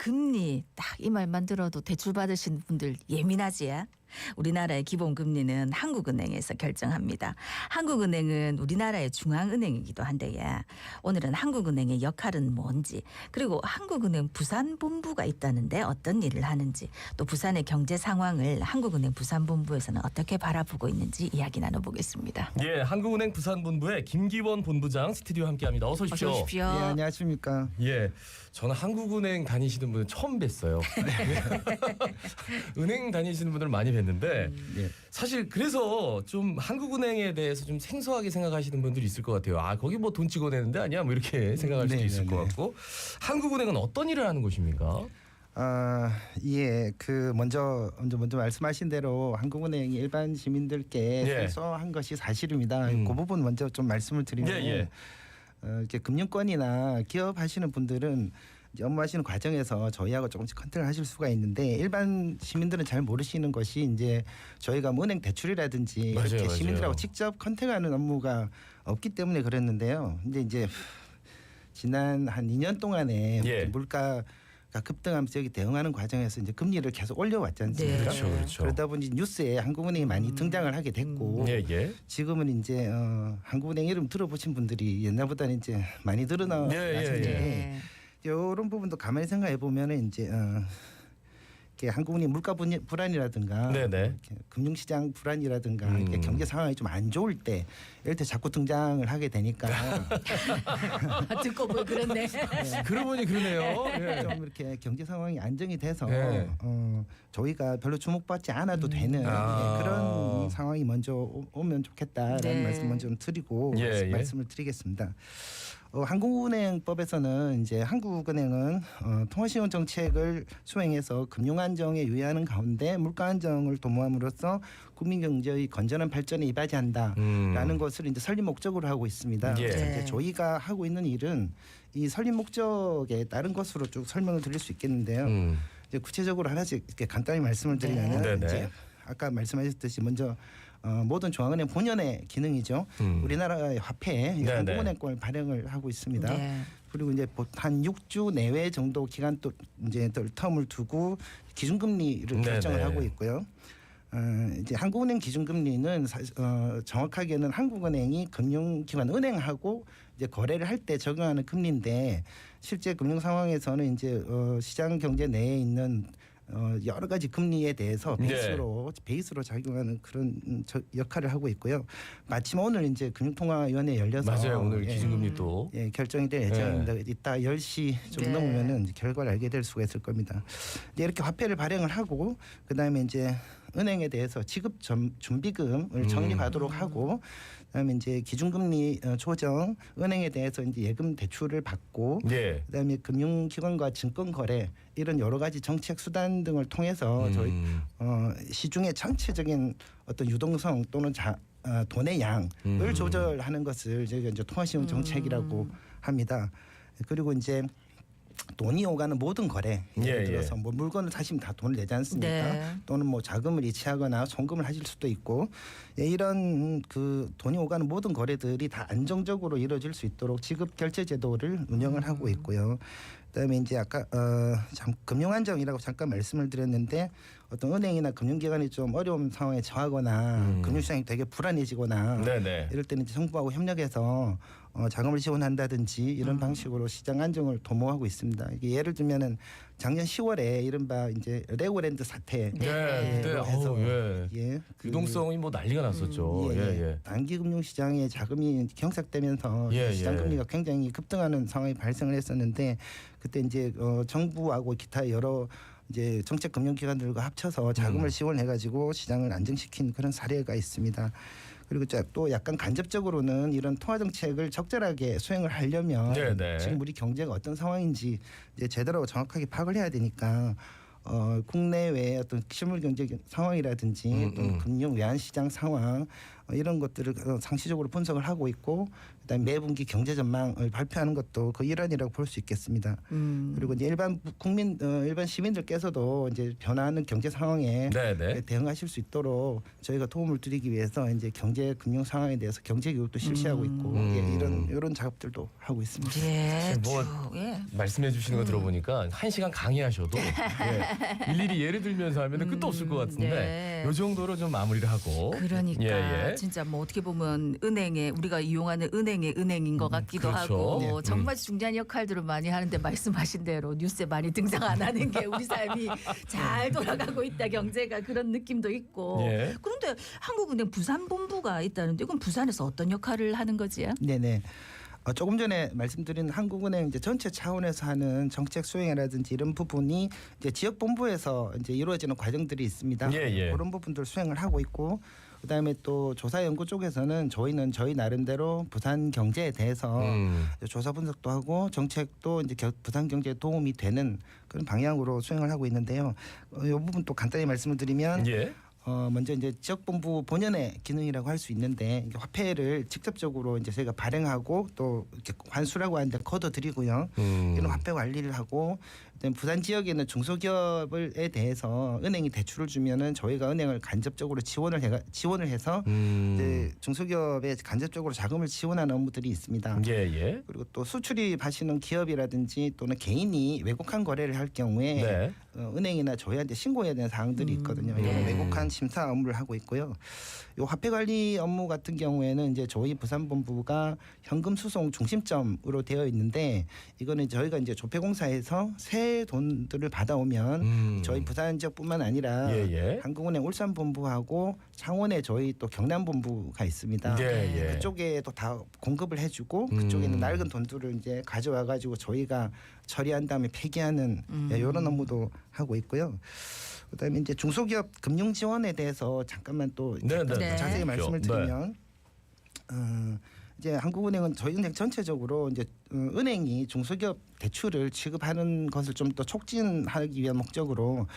금리 딱 이 말만 들어도 대출 받으신 분들 예민하지? 우리나라의 기본금리는 한국은행에서 결정합니다. 한국은행은 우리나라의 중앙은행이기도 한데 오늘은 한국은행의 역할은 뭔지 그리고 한국은행 부산본부가 있다는데 어떤 일을 하는지 또 부산의 경제 상황을 한국은행 부산본부에서는 어떻게 바라보고 있는지 이야기 나눠보겠습니다. 예, 한국은행 부산본부의 김기원 본부장 스튜디오 함께합니다. 어서 오십시오. 어서 오십시오. 예, 안녕하십니까. 예, 저는 한국은행 다니시는 분은 처음 뵀어요. 은행 다니시는 분들 많이 뵀는데 예. 사실 그래서 좀 한국은행에 대해서 좀 생소하게 생각하시는 분들이 있을 것 같아요. 아, 거기 뭐 돈 찍어내는데 아니야? 뭐 이렇게 생각할 수도 있을 것 같고. 한국은행은 어떤 일을 하는 곳입니까? 예, 먼저 말씀하신 대로 한국은행이 일반 시민들께 생소한 것이 사실입니다. 그 부분 먼저 좀 말씀을 드리면 이렇게 금융권이나 기업 하시는 분들은 업무하시는 과정에서 저희하고 조금씩 컨택을 하실 수가 있는데 일반 시민들은 잘 모르시는 것이 이제 저희가 뭐 은행 대출이라든지 이렇게 시민들하고 직접 컨택하는 업무가 없기 때문에 그랬는데요. 근데 이제 지난 한 2년 동안에 물가가 급등하면서 여기 대응하는 과정에서 이제 금리를 계속 올려왔지 않습니까? 네. 그렇죠. 그러다 보니 뉴스에 한국은행이 많이 등장을 하게 됐고 지금은 이제 한국은행 이름 들어보신 분들이 옛날보다는 이제 많이 늘어나셨는데 이런 부분도 가만히 생각해 보면은 이제 이렇게 한국은행 물가 불안이라든가 이렇게 금융시장 불안이라든가 이렇게 경제 상황이 좀 안 좋을 때 이럴 때 자꾸 등장을 하게 되니까 듣고 보니 그렇네. 그러고 보니 그러네요. 좀 이렇게 경제 상황이 안정이 돼서 저희가 별로 주목받지 않아도 되는 그런 상황이 먼저 오면 좋겠다라는 말씀 먼저 좀 드리고 말씀을 드리겠습니다. 한국은행법에서는 이제 한국은행은 통화시용 정책을 수행해서 금융 안정에 유의하는 가운데 물가 안정을 도모함으로써 국민 경제의 건전한 발전에 이바지한다라는 것을 이제 설립 목적으로 하고 있습니다. 이제 저희가 하고 있는 일은 이 설립 목적에 따른 것으로 쭉 설명을 드릴 수 있겠는데요. 이제 구체적으로 하나씩 이렇게 간단히 말씀을 드리면 이제 아까 말씀하셨듯이 먼저 모든 중앙은행 본연의 기능이죠. 우리나라의 화폐 한국은행권을 발행을 하고 있습니다. 그리고 이제 한 6주 내외 정도 기간 또 이제 텀을 두고 기준금리를 결정을 하고 있고요. 이제 한국은행 기준금리는 정확하게는 한국은행이 금융기관 은행하고 이제 거래를 할 때 적용하는 금리인데 실제 금융 상황에서는 이제 시장 경제 내에 있는 여러 가지 금리에 대해서 베이스로 작용하는 그런 역할을 하고 있고요. 마침 오늘 이제 금융통화위원회 열려서 오늘 기준금리 또 결정이 될 예정입니다. 이따 10시 좀 넘으면은 결과를 알게 될 수가 있을 겁니다. 이렇게 화폐를 발행을 하고 그다음에 이제 은행에 대해서 지급 준비금을 적립하도록 하고 그다음에 이제 기준금리 조정 은행에 대해서 이제 예금 대출을 받고 그다음에 금융기관과 증권거래 이런 여러 가지 정책 수단 등을 통해서 저희 시중의 전체적인 어떤 유동성 또는 돈의 양을 조절하는 것을 저희가 이제 통화시용 정책이라고 합니다. 그리고 이제 돈이 오가는 모든 거래 예를 들어서 뭐 물건을 사시면 다 돈을 내지 않습니까? 또는 뭐 자금을 이체하거나 송금을 하실 수도 있고 이런 그 돈이 오가는 모든 거래들이 다 안정적으로 이루어질 수 있도록 지급 결제 제도를 운영을 하고 있고요. 그다음에 이제 아까 금융안정이라고 잠깐 말씀을 드렸는데 어떤 은행이나 금융기관이 좀 어려운 상황에 처하거나 금융시장이 되게 불안해지거나 이럴 때는 이제 정부하고 협력해서 자금을 지원한다든지 이런 방식으로 시장 안정을 도모하고 있습니다. 이게 예를 들면은 작년 10월에 이른바 이제 레고랜드 사태 해서 유동성이 뭐 난리가 났었죠. 단기 금융시장에 자금이 경색되면서 시장 금리가 굉장히 급등하는 상황이 발생을 했었는데 그때 이제 정부하고 기타 여러 이제 정책 금융기관들과 합쳐서 자금을 지원해가지고 시장을 안정시킨 그런 사례가 있습니다. 그리고 또 약간 간접적으로는 이런 통화 정책을 적절하게 수행을 하려면 지금 우리 경제가 어떤 상황인지 이제 제대로 정확하게 파악을 해야 되니까 국내외 어떤 실물 경제 상황이라든지 또 금융 외환 시장 상황 이런 것들을 상시적으로 분석을 하고 있고 그다음에 매분기 경제 전망을 발표하는 것도 그 일환이라고 볼 수 있겠습니다. 그리고 이제 일반 시민들께서도 이제 변화하는 경제 상황에 네네. 대응하실 수 있도록 저희가 도움을 드리기 위해서 이제 경제 금융 상황에 대해서 경제 교육도 실시하고 있고 이런 작업들도 하고 있습니다. 예, 뭐 쭉, 예. 말씀해 주시는 거 들어보니까 1시간 강의하셔도 일일이 예를 들면서 하면 끝도 없을 것 같은데 네. 이 정도로 좀 마무리를 하고 그러니까 예, 예. 진짜 뭐 어떻게 보면 은행에 우리가 이용하는 은행의 은행인 것 같기도 그렇죠. 하고 네. 정말 중요한 역할들을 많이 하는데 말씀하신 대로 뉴스에 많이 등장 안 하는 게 우리 삶이 잘 돌아가고 있다 경제가 그런 느낌도 있고 예. 그런데 한국은행 부산본부가 있다는데 이건 부산에서 어떤 역할을 하는 거지요? 네네. 조금 전에 말씀드린 한국은행 이제 전체 차원에서 하는 정책 수행이라든지 이런 부분이 이제 지역 본부에서 이제 이루어지는 과정들이 있습니다. 예, 예. 그런 부분들 수행을 하고 있고 그다음에 또 조사 연구 쪽에서는 저희는 저희 나름대로 부산 경제에 대해서 조사 분석도 하고 정책도 이제 부산 경제에 도움이 되는 그런 방향으로 수행을 하고 있는데요. 이 부분 또 간단히 말씀을 드리면. 예. 먼저 이제 지역본부 본연의 기능이라고 할 수 있는데 이게 화폐를 직접적으로 이제 저희가 발행하고 또 이렇게 환수라고 하는데 걷어들이고요. 이런 화폐 관리를 하고 그다음에 부산 지역에 있는 중소기업에 대해서 은행이 대출을 주면은 저희가 은행을 간접적으로 지원을 해서 이제 중소기업에 간접적으로 자금을 지원하는 업무들이 있습니다. 예, 예. 그리고 또 수출입하시는 기업이라든지 또는 개인이 왜곡한 거래를 할 경우에 네. 은행이나 저희한테 신고해야 되는 사항들이 있거든요. 이런 왜곡한 심사 업무를 하고 있고요. 요 화폐 관리 업무 같은 경우에는 이제 저희 부산본부가 현금 수송 중심점으로 되어 있는데 이거는 저희가 이제 조폐공사에서 새 돈들을 받아오면 저희 부산 지역뿐만 아니라 예, 예. 한국은행 울산본부하고 창원에 저희 또 경남본부가 있습니다. 예, 예. 그쪽에도 다 공급을 해주고 그쪽에는 낡은 돈들을 이제 가져와 가지고 저희가 처리한 다음에 폐기하는 이런 업무도 하고 있고요. 그다음에 이제 중소기업 금융 지원에 대해서 잠깐만 또 네, 네. 자세히 말씀을 네. 드리면 이제 한국은행은 저희 은행 전체적으로 이제 은행이 중소기업 대출을 취급하는 것을 좀 더 촉진하기 위한 목적으로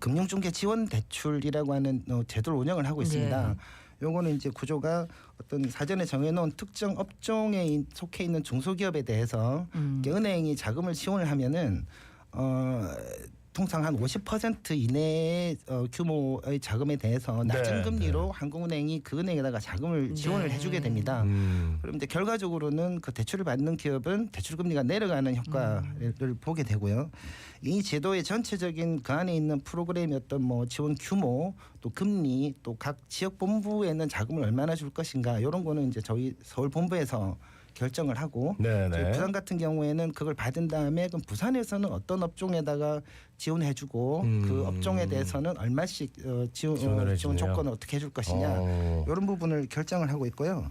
금융중개 지원 대출이라고 하는 제도를 운영을 하고 있습니다. 네. 요거는 이제 구조가 어떤 사전에 정해놓은 특정 업종에 속해 있는 중소기업에 대해서 은행이 자금을 지원을 하면은 통상 한 50% 이내의 규모의 자금에 대해서 낮은 네, 금리로 한국은행이 그 은행에다가 자금을 지원을 해주게 됩니다. 그럼 이제 결과적으로는 그 대출을 받는 기업은 대출 금리가 내려가는 효과를 보게 되고요. 이 제도의 전체적인 그 안에 있는 프로그램의 어떤 뭐 지원 규모, 또 금리, 또 각 지역 본부에 있는 자금을 얼마나 줄 것인가 이런 거는 이제 저희 서울 본부에서 결정을 하고 네네. 부산 같은 경우에는 그걸 받은 다음에 그럼 부산에서는 어떤 업종에다가 지원해주고 그 업종에 대해서는 얼마씩 지원을 지원 해주네요. 조건을 어떻게 해줄 것이냐 이런 부분을 결정을 하고 있고요.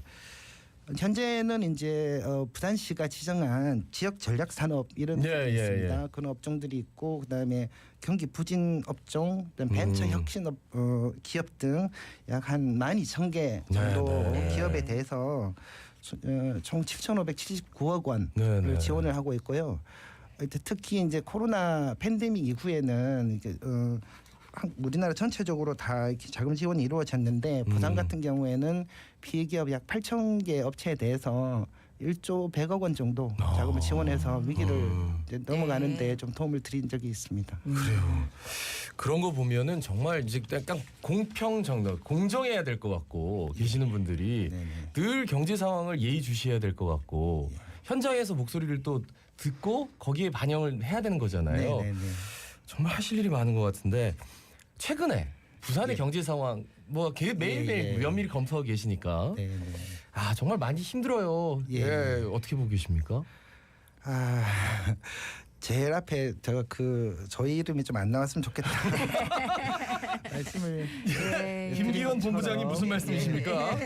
현재는 이제 부산시가 지정한 지역 전략 산업 이런 예, 것들이 예, 있습니다. 그런 업종들이 있고 그다음에 경기 부진 업종, 그다음에 벤처 혁신 기업 등 약 한 12,000개 정도 네, 네. 기업에 대해서 총 7,579억 원을 네네. 지원을 하고 있고요. 특히 이제 코로나 팬데믹 이후에는 이제 우리나라 전체적으로 다 이렇게 자금 지원이 이루어졌는데 부산 같은 경우에는 피해 기업 약 8,000개 업체에 대해서 1조 100억 원 정도 자금을 지원해서 위기를 이제 넘어가는데 좀 도움을 드린 적이 있습니다. 그래요. 그런 거 보면은 정말 이제 약간 공평정당, 공정해야 될 것 같고 계시는 분들이 네네. 늘 경제 상황을 예의주시해야 될 것 같고 현장에서 목소리를 또 듣고 거기에 반영을 해야 되는 거잖아요. 네네네. 정말 하실 일이 많은 것 같은데 최근에 부산의 경제 상황 뭐 매일매일 예. 면밀히 검토하고 계시니까 네네. 아 정말 많이 힘들어요. 예. 예. 어떻게 보고 계십니까? 제일 앞에 제가 저희 이름이 좀 안 나왔으면 좋겠다. 말씀을 예, 김기현 본부장님 무슨 말씀이십니까?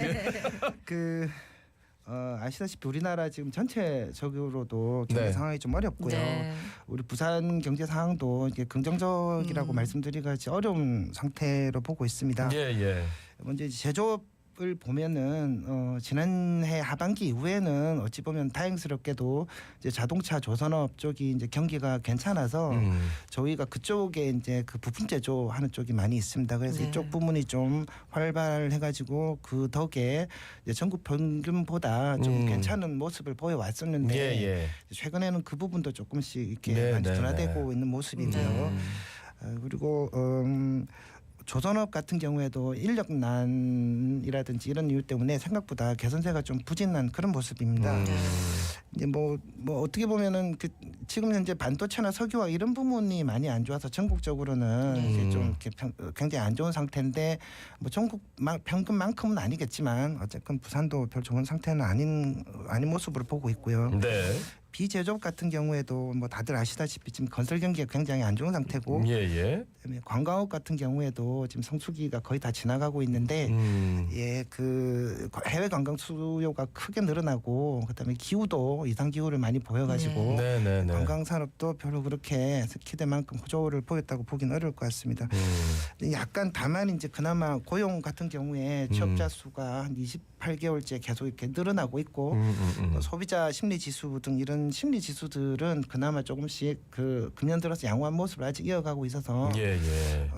아시다시피 우리나라 지금 전체적으로도 경제 네. 상황이 좀 어렵고요. 네. 우리 부산 경제 상황도 이게 긍정적이라고 말씀드리기가 어려운 상태로 보고 있습니다. 예. 먼저 이제 제조업 산업을 보면은 지난해 하반기 이후에는 어찌 보면 다행스럽게도 이제 자동차 조선업 쪽이 이제 경기가 괜찮아서 저희가 그쪽에 이제 그 부품 제조하는 쪽이 많이 있습니다. 그래서 네. 이쪽 부분이 좀 활발해가지고 그 덕에 이제 전국 평균보다 좀 괜찮은 모습을 보여왔었는데 예. 최근에는 그 부분도 조금씩 이렇게 네, 많이 네, 둔화되고 있는 모습이고요. 그리고 조선업 같은 경우에도 인력난이라든지 이런 이유 때문에 생각보다 개선세가 좀 부진한 그런 모습입니다. 이제 뭐 어떻게 보면은 그 지금 현재 반도체나 석유와 이런 부분이 많이 안 좋아서 전국적으로는 이제 좀 이렇게 굉장히 안 좋은 상태인데 뭐 전국 평균만큼은 아니겠지만 어쨌든 부산도 별 좋은 상태는 아닌 모습으로 보고 있고요. 네. 비제조업 같은 경우에도 뭐 다들 아시다시피 지금 건설 경기가 굉장히 안 좋은 상태고 예. 그다음에 관광업 같은 경우에도 지금 성수기가 거의 다 지나가고 있는데 그 해외 관광 수요가 크게 늘어나고 그다음에 기후도 이상 기후를 많이 보여가지고 네. 관광 산업도 별로 그렇게 기대만큼 호조를 보였다고 보기는 어려울 것 같습니다. 약간 다만 이제 그나마 고용 같은 경우에 취업자 수가 한 28개월째 계속 이렇게 늘어나고 있고 소비자 심리 지수 등 이런 심리 지수들은 그나마 조금씩 그 금년 들어서 양호한 모습을 아직 이어가고 있어서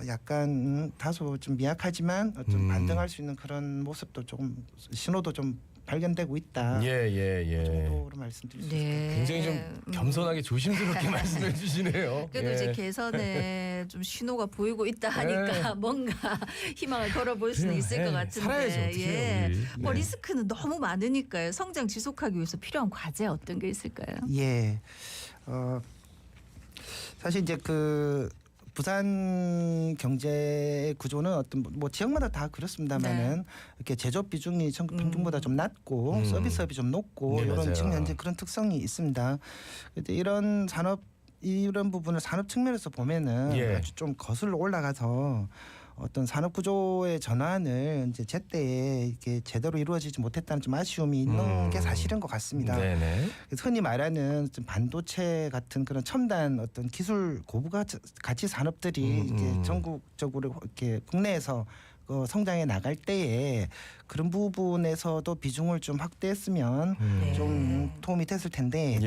약간 다소 좀 미약하지만 좀 반등할 수 있는 그런 모습도 조금 신호도 좀 발견되고 있다. 예. 정도로 말씀드릴 수 있습니다. 굉장히 좀 겸손하게 조심스럽게 말씀해 주시네요. 그래도 이제 개선에 좀 신호가 보이고 있다 하니까 뭔가 희망을 걸어볼 수는 있을 것 같은데. 살아야죠. 어떡해요, 우리. 뭐 리스크는 너무 많으니까요. 성장 지속하기 위해서 필요한 과제 어떤 게 있을까요? 예. 사실 이제 그 부산 경제 구조는 어떤 뭐 지역마다 다 그렇습니다만은 이렇게 제조업 비중이 전국 평균보다 좀 낮고 서비스업이 좀 높고 이런 맞아요. 지금 현재 그런 특성이 있습니다. 근데 이런 부분을 산업 측면에서 보면은 아주 좀 거슬러 올라가서 어떤 산업 구조의 전환을 이제 제때에 이렇게 제대로 이루어지지 못했다는 좀 아쉬움이 있는 게 사실인 것 같습니다. 그래서 흔히 말하는 좀 반도체 같은 그런 첨단 어떤 기술 고부가치 산업들이 이게 전국적으로 이렇게 국내에서 성장해 나갈 때에 그런 부분에서도 비중을 좀 확대했으면 좀 도움이 됐을 텐데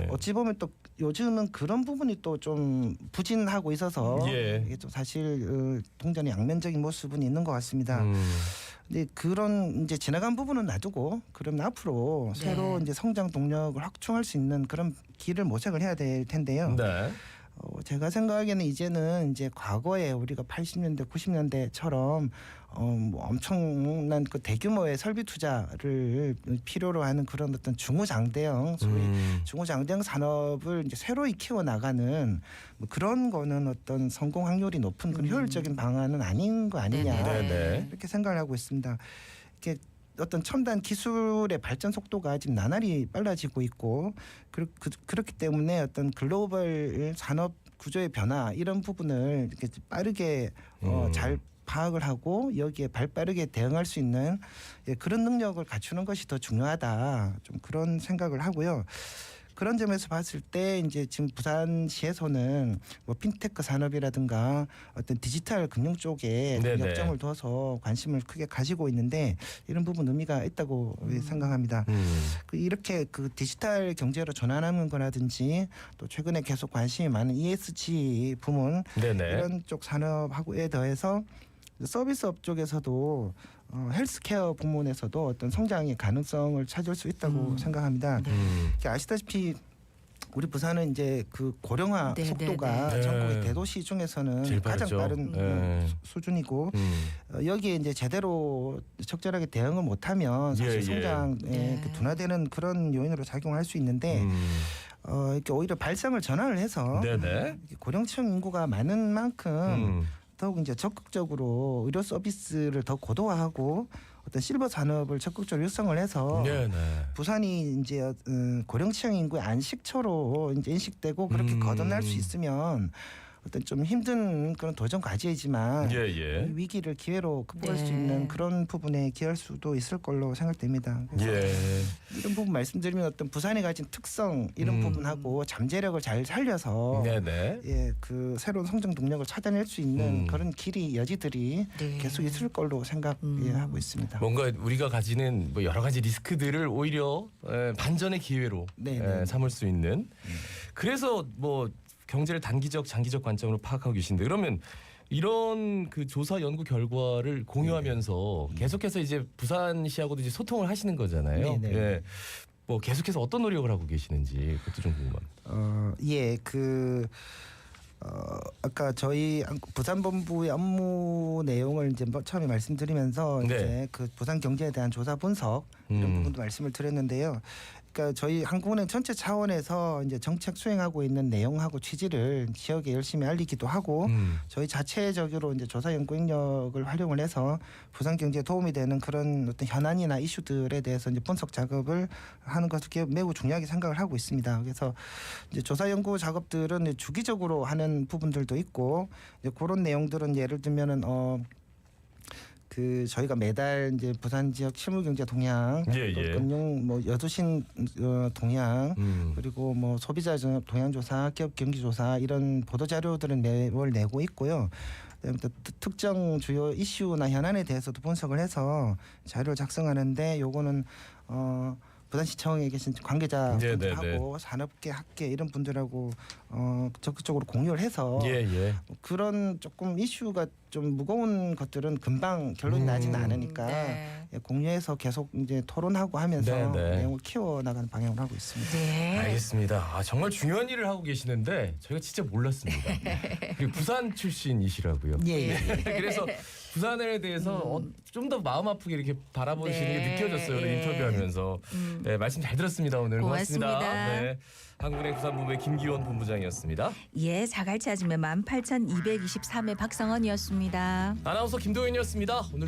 어찌 보면 또 요즘은 그런 부분이 또 좀 부진하고 있어서 이게 좀 사실 동전의 양면적인 모습은 있는 것 같습니다. 근데 그런 이제 지나간 부분은 놔두고 그럼 앞으로 새로 이제 성장 동력을 확충할 수 있는 그런 길을 모색을 해야 될 텐데요. 제가 생각하기에는 이제는 이제 과거에 우리가 80년대, 90년대처럼 뭐 엄청난 그 대규모의 설비 투자를 필요로 하는 그런 어떤 중후장대형 소위 중후장대형 산업을 이제 새로 키워 나가는 뭐 그런 거는 어떤 성공 확률이 높은 그런 효율적인 방안은 아닌 거 아니냐 이렇게 생각을 하고 있습니다. 이렇게 어떤 첨단 기술의 발전 속도가 지금 나날이 빨라지고 있고 그렇기 때문에 어떤 글로벌 산업 구조의 변화 이런 부분을 이렇게 빠르게 잘 파악을 하고 여기에 발빠르게 대응할 수 있는 그런 능력을 갖추는 것이 더 중요하다. 좀 그런 생각을 하고요. 그런 점에서 봤을 때 이제 지금 부산시에서는 뭐 핀테크 산업이라든가 어떤 디지털 금융 쪽에 역점을 둬서 관심을 크게 가지고 있는데 이런 부분 의미가 있다고 생각합니다. 이렇게 그 디지털 경제로 전환하는 거라든지 또 최근에 계속 관심이 많은 ESG 부문 이런 쪽 산업하고에 더해서 서비스업 쪽에서도 헬스케어 부문에서도 어떤 성장의 가능성을 찾을 수 있다고 생각합니다. 아시다시피 우리 부산은 이제 그 고령화 속도가 전국의 대도시 중에서는 가장 빠른 수준이고 여기에 이제 제대로 적절하게 대응을 못하면 사실 성장에 둔화되는 그런 요인으로 작용할 수 있는데 이렇게 오히려 발상을 전환을 해서 고령층 인구가 많은 만큼 더욱 이제 적극적으로 의료 서비스를 더 고도화하고 어떤 실버 산업을 적극적으로 육성을 해서 부산이 이제 고령층 인구의 안식처로 이제 인식되고 그렇게 거듭날 수 있으면 어떤 좀 힘든 그런 도전 과제이지만 예, 예. 이 위기를 기회로 극복할 네. 수 있는 그런 부분에 기여할 수도 있을 걸로 생각됩니다. 그래서 예. 이런 부분 말씀드리면 어떤 부산이 가진 특성 이런 부분하고 잠재력을 잘 살려서 네네. 예, 그 새로운 성장 동력을 찾아낼 수 있는 그런 길이 여지들이 네. 계속 있을 걸로 생각하고 있습니다. 뭔가 우리가 가지는 뭐 여러 가지 리스크들을 오히려 반전의 기회로 네, 네. 삼을 수 있는. 그래서 뭐 경제를 단기적, 장기적 관점으로 파악하고 계신데 그러면 이런 그 조사 연구 결과를 공유하면서 계속해서 이제 부산시하고도 이제 소통을 하시는 거잖아요. 네, 네. 예. 뭐 계속해서 어떤 노력을 하고 계시는지 그것도 좀 궁금합니다. 예, 아까 저희 부산본부의 업무 내용을 이제 처음에 말씀드리면서 네. 이제 그 부산 경제에 대한 조사 분석 이런 부분도 말씀을 드렸는데요. 그러니까 저희 한국은행 전체 차원에서 이제 정책 수행하고 있는 내용하고 취지를 지역에 열심히 알리기도 하고 저희 자체적으로 이제 조사 연구 인력을 활용을 해서 부산 경제에 도움이 되는 그런 어떤 현안이나 이슈들에 대해서 이제 분석 작업을 하는 것을 매우 중요하게 생각을 하고 있습니다. 그래서 이제 조사 연구 작업들은 주기적으로 하는 부분들도 있고 이제 그런 내용들은 예를 들면은 그 저희가 매달 이제 부산 지역 실물 경제 동향, 예, 또 예. 금융 뭐 여두신 동향, 그리고 뭐 소비자 동향 조사, 기업 경기 조사 이런 보도 자료들은 매월 내고 있고요. 그다음에 또 특정 주요 이슈나 현안에 대해서도 분석을 해서 자료를 작성하는데 요거는 부산시청에 계신 관계자분들하고 산업계, 학계 이런 분들하고 적극적으로 공유를 해서 예. 그런 조금 이슈가 좀 무거운 것들은 금방 결론이 나지는 않으니까 네. 공유해서 계속 이제 토론하고 하면서 네. 내용을 키워나가는 방향으로 하고 있습니다. 네. 알겠습니다. 정말 중요한 일을 하고 계시는데 저희가 진짜 몰랐습니다. 그리고 부산 출신이시라고요. 예. 그래서 부산에 대해서 좀 더 마음 아프게 이렇게 바라보시는 게 느껴졌어요. 오늘 인터뷰하면서. 네, 말씀 잘 들었습니다. 오늘 고맙습니다. 고맙습니다. 네, 한국은행 부산본부의 김기원 본부장이었습니다. 예, 자갈치 아줌마 18,223회 박성원이었습니다. 아나운서 김도현이었습니다. 오늘도